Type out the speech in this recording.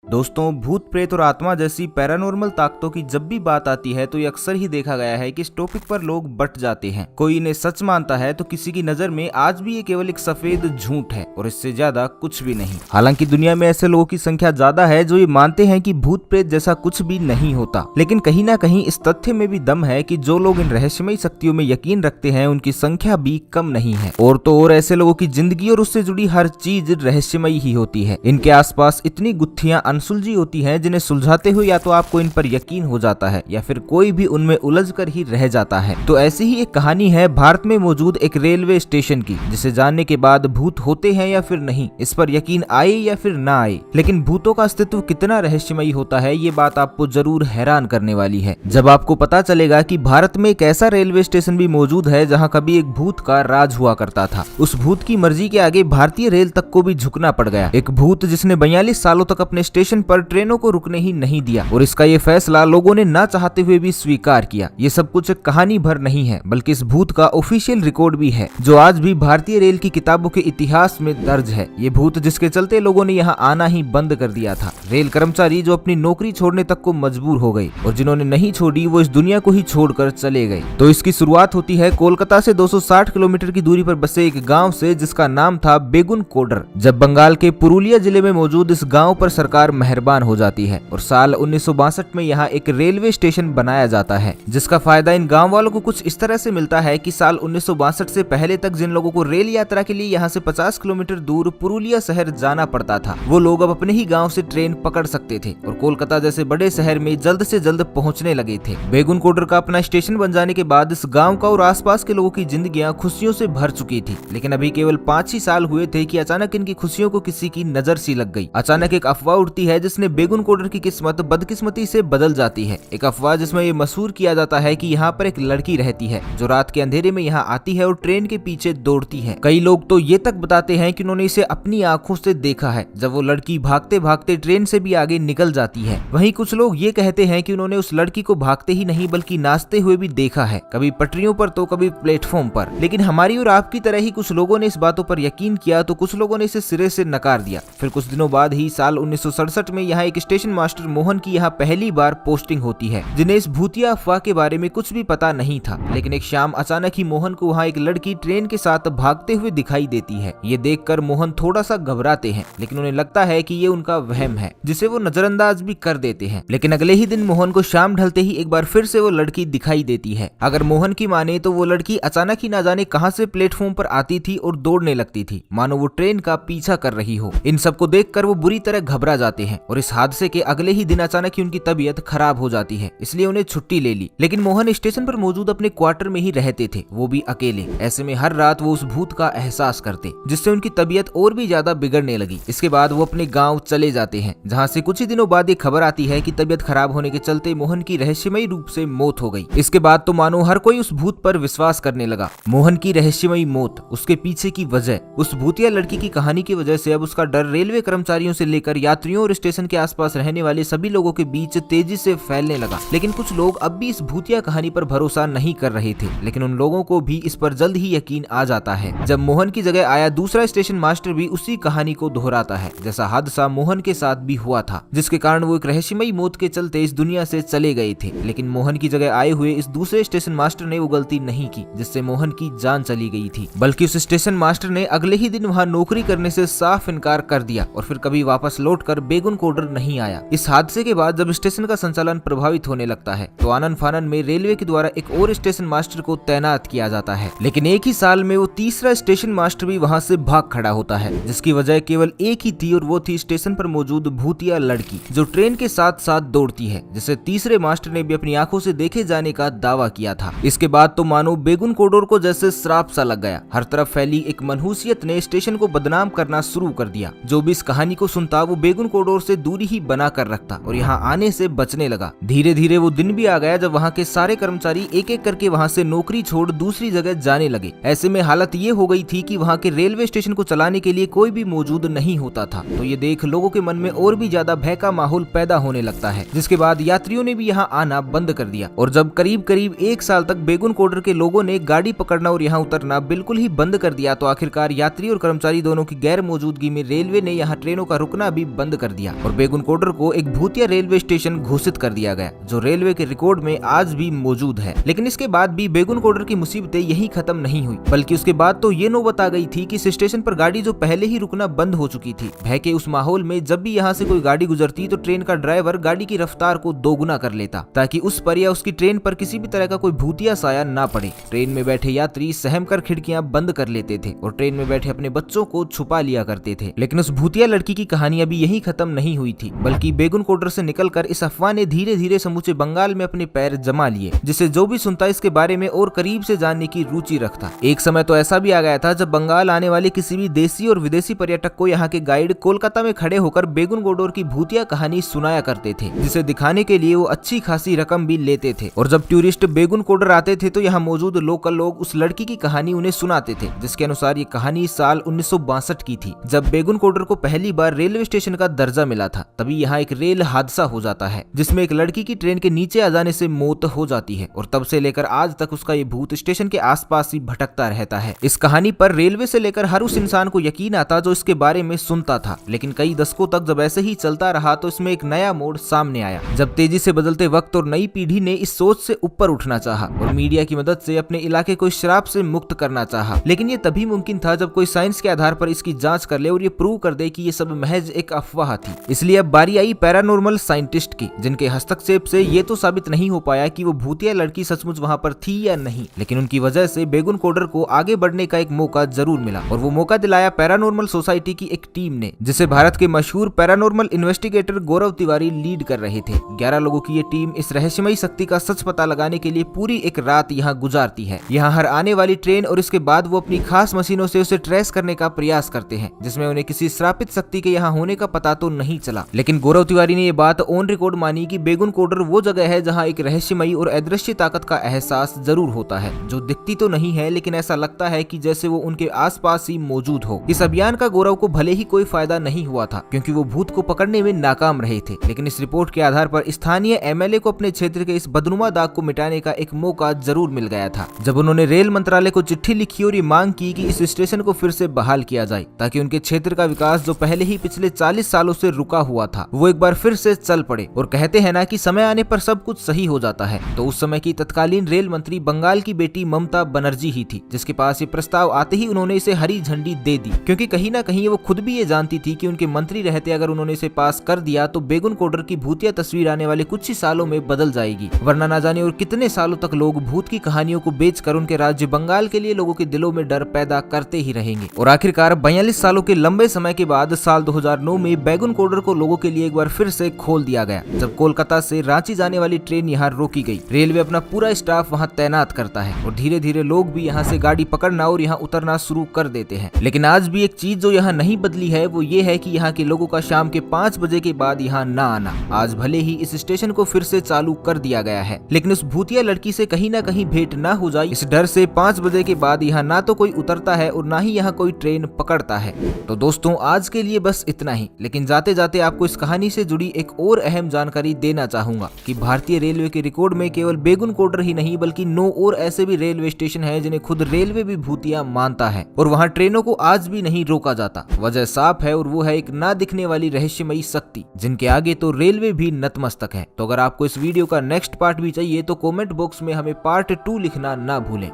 दोस्तों, भूत प्रेत और आत्मा जैसी पैरानॉर्मल ताकतों की जब भी बात आती है तो ये अक्सर ही देखा गया है कि इस टॉपिक पर लोग बट जाते हैं। कोई इन्हें सच मानता है तो किसी की नजर में आज भी ये केवल एक सफेद झूठ है और इससे ज्यादा कुछ भी नहीं। हालांकि दुनिया में ऐसे लोगों की संख्या ज्यादा है जो ये मानते हैं कि भूत प्रेत जैसा कुछ भी नहीं होता, लेकिन कहीं ना कहीं इस तथ्य में भी दम है कि जो लोग इन रहस्यमयी शक्तियों में यकीन रखते हैं उनकी संख्या भी कम नहीं है। और तो और ऐसे लोगों की जिंदगी और उससे जुड़ी हर चीज रहस्यमयी ही होती है। इनके आसपास इतनी गुत्थियां अनसुलझी होती हैं जिन्हें सुलझाते हुए या तो आपको इन पर यकीन हो जाता है या फिर कोई भी उनमें उलझ कर ही रह जाता है। तो ऐसी ही एक कहानी है भारत में मौजूद एक रेलवे स्टेशन की, जिसे जानने के बाद भूत होते हैं या फिर नहीं, इस पर यकीन आए या फिर ना आए, लेकिन भूतों का अस्तित्व कितना रहस्यमयी होता है ये बात आपको जरूर हैरान करने वाली है जब आपको पता चलेगा कि भारत में एक ऐसा रेलवे स्टेशन भी मौजूद है जहाँ कभी एक भूत का राज हुआ करता था। उस भूत की मर्जी के आगे भारतीय रेल तक को भी झुकना पड़ गया। एक भूत जिसने 42 सालों तक अपने स्टेशन पर ट्रेनों को रुकने ही नहीं दिया और इसका ये फैसला लोगों ने ना चाहते हुए भी स्वीकार किया। ये सब कुछ एक कहानी भर नहीं है, बल्कि इस भूत का ऑफिशियल रिकॉर्ड भी है जो आज भी भारतीय रेल की किताबों के इतिहास में दर्ज है। ये भूत जिसके चलते लोगों ने यहाँ आना ही बंद कर दिया था। रेल कर्मचारी जो अपनी नौकरी छोड़ने तक को मजबूर हो गए और जिन्होंने नहीं छोड़ी वो इस दुनिया को ही छोड़कर चले गए। तो इसकी शुरुआत होती है कोलकाता से 260 किलोमीटर की दूरी पर बसे एक गाँव से जिसका नाम था बेगुन कोडर। जब बंगाल के पुरुलिया जिले में मौजूद इस गाँव पर सरकार मेहरबान हो जाती है और साल 1962 में यहाँ एक रेलवे स्टेशन बनाया जाता है, जिसका फायदा इन गांव वालों को कुछ इस तरह से मिलता है कि साल 1962 से पहले तक जिन लोगों को रेल यात्रा के लिए यहाँ से 50 किलोमीटर दूर पुरुलिया शहर जाना पड़ता था, वो लोग अब अपने ही गांव से ट्रेन पकड़ सकते थे और कोलकाता जैसे बड़े शहर में जल्द से जल्द पहुंचने लगे थे। बेगुन कोडर का अपना स्टेशन बन जाने के बाद इस गाँव का और आसपास के लोगों की जिंदगियां खुशियों से भर चुकी थी, लेकिन अभी केवल 5 ही साल हुए थे कि अचानक इनकी खुशियों को किसी की नजर सी लग गई। अचानक एक अफवाह उड़ती है जिसने बेगुन कोडर की किस्मत बदकिस्मती से बदल जाती है। एक अफवाह जिसमें ये मशहूर किया जाता है कि यहाँ पर एक लड़की रहती है जो रात के अंधेरे में यहाँ आती है और ट्रेन के पीछे दौड़ती है। कई लोग तो ये तक बताते हैं कि उन्होंने इसे अपनी आंखों से देखा है जब वो लड़की भागते भागते ट्रेन से भी आगे निकल जाती है। वहीं कुछ लोग ये कहते हैं कि उन्होंने उस लड़की को भागते ही नहीं बल्कि नाचते हुए भी देखा है, कभी पटरियों पर तो कभी प्लेटफॉर्म पर। लेकिन हमारी और आपकी तरह ही कुछ लोगों ने इस बातों पर यकीन किया तो कुछ लोगों ने इसे सिरे से नकार दिया। फिर कुछ दिनों बाद ही साल 1967 में यहाँ एक स्टेशन मास्टर मोहन की यहाँ पहली बार पोस्टिंग होती है, जिन्हें इस भूतिया अफवाह के बारे में कुछ भी पता नहीं था। लेकिन एक शाम अचानक ही मोहन को वहाँ एक लड़की ट्रेन के साथ भागते हुए दिखाई देती है। ये देखकर मोहन थोड़ा सा घबराते हैं, लेकिन उन्हें लगता है कि ये उनका वहम है जिसे वो नजरअंदाज भी कर देते हैं। लेकिन अगले ही दिन मोहन को शाम ढलते ही एक बार फिर से वो लड़की दिखाई देती है। अगर मोहन की माने तो वो लड़की अचानक ही ना जाने कहां से प्लेटफॉर्म पर आती थी और दौड़ने लगती थी, मानो वो ट्रेन का पीछा कर रही हो। इन सबको देखकर वो बुरी तरह घबरा जाते हैं और इस हादसे के अगले ही दिन अचानक ही उनकी तबीयत खराब हो जाती है, इसलिए उन्हें छुट्टी ले ली। लेकिन मोहन स्टेशन पर मौजूद अपने क्वार्टर में ही रहते थे, वो भी अकेले। ऐसे में हर रात वो उस भूत का एहसास करते, जिससे उनकी तबीयत और भी ज्यादा बिगड़ने लगी। इसके बाद वो अपने गाँव चले जाते हैं, जहाँ से कुछ ही दिनों बाद ये खबर आती है कि तबीयत खराब होने के चलते मोहन की रहस्यमयी रूप से मौत हो गई। इसके बाद तो मानो हर कोई उस भूत पर विश्वास करने लगा। मोहन की रहस्यमयी मौत, उसके पीछे की वजह, उस भूतिया लड़की की कहानी की वजह से अब उसका डर रेलवे कर्मचारियों से लेकर यात्रियों और स्टेशन के आसपास रहने वाले सभी लोगों के बीच तेजी से फैलने लगा। लेकिन कुछ लोग अब भी इस भूतिया कहानी पर भरोसा नहीं कर रहे थे, लेकिन उन लोगों को भी इस पर जल्द ही यकीन आ जाता है जब मोहन की जगह आया दूसरा स्टेशन मास्टर भी उसी कहानी को दोहराता है जैसा हादसा मोहन के साथ भी हुआ था, जिसके कारण वो एक रहस्यमयी मौत के चलते इस दुनिया से चले गए थे। लेकिन मोहन की जगह आए हुए इस दूसरे स्टेशन मास्टर ने वो गलती नहीं की जिससे मोहन की जान चली गई थी, बल्कि उस स्टेशन मास्टर ने अगले ही दिन वहाँ नौकरी करने से साफ इनकार कर दिया और फिर कभी वापस लौटकर बेगुन कोडर नहीं आया। इस हादसे के बाद जब स्टेशन का संचालन प्रभावित होने लगता है तो आनन फानन में रेलवे के द्वारा एक और स्टेशन मास्टर को तैनात किया जाता है। लेकिन एक ही साल में वो तीसरा स्टेशन मास्टर भी वहाँ से भाग खड़ा होता है, जिसकी वजह केवल एक ही थी और वो थी स्टेशन पर मौजूद भूतिया लड़की जो ट्रेन के साथ साथ दौड़ती है, जिसे तीसरे मास्टर ने भी अपनी आंखों से देखे जाने का दावा किया था। इसके बाद तो मानो बेगुन कोडर को जैसे श्राप सा लग गया। हर तरफ फैली एक मनहूसियत ने स्टेशन को बदनाम करना शुरू कर दिया। जो भी इस कहानी को सुनता वो बेगुन कोडर से दूरी ही बना कर रखता और यहाँ आने से बचने लगा। धीरे धीरे वो दिन भी आ गया जब वहाँ के सारे कर्मचारी एक एक करके वहाँ से नौकरी छोड़ दूसरी जगह जाने लगे। ऐसे में हालत ये हो गई थी कि वहाँ के रेलवे स्टेशन को चलाने के लिए कोई भी मौजूद नहीं होता था। तो ये देख लोगों के मन में और भी ज्यादा भय का माहौल पैदा होने लगता है, जिसके बाद यात्रियों ने भी यहाँ आना बंद कर दिया। और जब करीब करीब 1 साल तक बेगुन कोडर के लोगों ने गाड़ी पकड़ना और यहाँ उतरना बिल्कुल ही बंद कर दिया तो आखिरकार यात्री और कर्मचारी दोनों की गैर मौजूदगी में रेलवे ने यहाँ ट्रेनों का रुकना भी बंद कर दिया और बेगुन कोडर को एक भूतिया रेलवे स्टेशन घोषित कर दिया गया, जो रेलवे के रिकॉर्ड में आज भी मौजूद है। लेकिन इसके बाद भी बेगुन कोडर की मुसीबतें यही खत्म नहीं हुई, बल्कि उसके बाद तो ये नौबत आ गई थी कि इस स्टेशन पर गाड़ी जो पहले ही रुकना बंद हो चुकी थी, भय के उस माहौल में जब भी यहाँ से कोई गाड़ी गुजरती तो ट्रेन का ड्राइवर गाड़ी की रफ्तार को दोगुना कर लेता, ताकि उस पर या उसकी ट्रेन पर किसी भी तरह का कोई भूतिया साया ना पड़े। ट्रेन में बैठे यात्री सहम कर खिड़कियां बंद कर लेते थे और ट्रेन में बैठे अपने बच्चों को छुपा लिया करते थे। लेकिन उस भूतिया लड़की की कहानी अभी यही खत्म नहीं हुई थी, बल्कि बेगुन कोडर से निकलकर इस अफवाह ने धीरे धीरे समूचे बंगाल में अपने पैर जमा लिए, जिसे जो भी सुनता इसके बारे में और करीब से जानने की रुचि रखता। एक समय तो ऐसा भी आ गया था जब बंगाल आने वाले किसी भी देसी और विदेशी पर्यटक को यहाँ के गाइड कोलकाता में खड़े होकर बेगुन कोडर की भूतिया कहानी सुनाया करते थे, जिसे दिखाने के लिए वो अच्छी खासी रकम भी लेते थे। और जब टूरिस्ट बेगुन कोडर आते थे तो यहाँ मौजूद लोकल लोग उस लड़की की कहानी उन्हें सुनाते थे, जिसके अनुसार ये कहानी साल 1962 की थी, जब बेगुन कोडर को पहली बार रेलवे स्टेशन का दर्जा मिला था। तभी यहाँ एक रेल हादसा हो जाता है, जिसमें एक लड़की की ट्रेन के नीचे आ जाने से मौत हो जाती है और तब से लेकर आज तक उसका ये भूत स्टेशन के आसपास ही भटकता रहता है। इस कहानी पर रेलवे से लेकर हर उस इंसान को यकीन आता जो इसके बारे में सुनता था। लेकिन कई दशकों तक जब ऐसे ही चलता रहा तो इसमें एक नया मोड़ सामने आया, जब तेजी से बदलते वक्त और नई पीढ़ी ने इस सोच से ऊपर उठना चाहा और मीडिया की मदद से अपने इलाके को इस श्राप से मुक्त करना चाहा। लेकिन ये तभी मुमकिन था जब कोई साइंस के आधार पर इसकी जांच कर ले और ये प्रूव कर दे कि ये सब महज एक अफवाह थी। इसलिए अब बारी आई पैरानॉर्मल साइंटिस्ट की, जिनके हस्तक्षेप से ये तो साबित नहीं हो पाया कि वो भूतिया लड़की सचमुच वहाँ पर थी या नहीं, लेकिन उनकी वजह से बेगुन कोडर को आगे बढ़ने का एक मौका जरूर मिला और वो मौका दिलाया पैरानॉर्मल सोसाइटी की एक टीम ने, जिसे भारत के मशहूर पैरानॉर्मल इन्वेस्टिगेटर गौरव तिवारी लीड कर रहे थे। 11 लोगों की ये टीम इस रहस्यमयी शक्ति का सच पता लगाने के लिए पूरी एक रात यहाँ गुजारती है। यहाँ हर आने वाली ट्रेन और इसके बाद वो अपनी खास मशीनों से उसे ट्रेस करने का प्रयास करते हैं, जिसमें उन्हें किसी श्रापित शक्ति के यहाँ होने का पता तो नहीं चला। लेकिन गौरव तिवारी ने ये बात ऑन रिकॉर्ड मानी कि बेगुन कोडर वो जगह है जहाँ एक रहस्यमयी और अदृश्य ताकत का एहसास जरूर होता है, जो दिखती तो नहीं है लेकिन ऐसा लगता है कि जैसे वो उनके आसपास ही मौजूद हो। इस अभियान का गौरव को भले ही कोई फायदा नहीं हुआ था, क्योंकि वो भूत को पकड़ने में नाकाम रहे थे, लेकिन इस रिपोर्ट के आधार पर स्थानीय एमएलए को अपने क्षेत्र के इस बदनुमा दाग को मिटाने का एक मौका जरूर मिल गया था, जब उन्होंने रेल मंत्रालय को चिट्ठी लिखी और ये मांग की कि इस स्टेशन को फिर से बहाल किया जाए, ताकि उनके क्षेत्र का विकास जो पहले ही पिछले 40 सालों से रुका हुआ था वो एक बार फिर से चल पड़े। और कहते हैं ना कि समय आने पर सब कुछ सही हो जाता है। तो उस समय की तत्कालीन रेल मंत्री बंगाल की बेटी ममता बनर्जी ही थी, जिसके पास ये प्रस्ताव आते ही उन्होंने इसे हरी झंडी दे दी, क्योंकि कहीं ना कहीं वो खुद भी ये जानती थी कि उनके मंत्री रहते अगर उन्होंने इसे पास कर दिया तो बेगुन कोडर की भूतिया तस्वीर आने वाले कुछ ही सालों में बदल जाएगी, वरना ना जाने और कितने सालों तक लोग भूत की कहानियों को बेचकर उनके राज्य बंगाल के लिए लोगों के दिलों में डर पैदा करते ही रहेंगे। और आखिरकार 42 सालों के लंबे समय के बाद साल 2009 में बेगुन कोडर को लोगों के लिए एक बार फिर से खोल दिया गया, जब कोलकाता से रांची जाने वाली ट्रेन यहाँ रोकी गई। रेलवे अपना पूरा स्टाफ वहाँ तैनात करता है और धीरे धीरे लोग भी यहाँ से गाड़ी पकड़ना और यहाँ उतरना शुरू कर देते हैं। लेकिन आज भी एक चीज जो यहाँ नहीं बदली है वो ये है कि यहाँ के लोगों का शाम के 5 बजे के बाद यहाँ ना आना। आज भले ही इस स्टेशन को फिर से चालू कर दिया गया है, लेकिन उस भूतिया लड़की से कहीं ना कहीं भेंट ना हो जाए, इस डर से 5 बजे के बाद यहाँ ना तो कोई उतरता है और ना ही यहाँ कोई ट्रेन पकड़ता है। तो दोस्तों आज के लिए बस इतना ही, लेकिन जाते जाते आपको इस कहानी से जुड़ी एक और अहम जानकारी देना चाहूंगा कि भारतीय रेलवे के रिकॉर्ड में केवल बेगुन कोडर ही नहीं बल्कि 9 और ऐसे भी रेलवे स्टेशन हैं जिन्हें खुद रेलवे भी भूतिया मानता है और वहाँ ट्रेनों को आज भी नहीं रोका जाता। वजह साफ है और वो है एक ना दिखने वाली रहस्यमयी शक्ति, जिनके आगे तो रेलवे भी नतमस्तक है। तो अगर आपको इस वीडियो का नेक्स्ट पार्ट भी चाहिए तो कमेंट बॉक्स में हमें पार्ट 2 लिखना ना भूलें।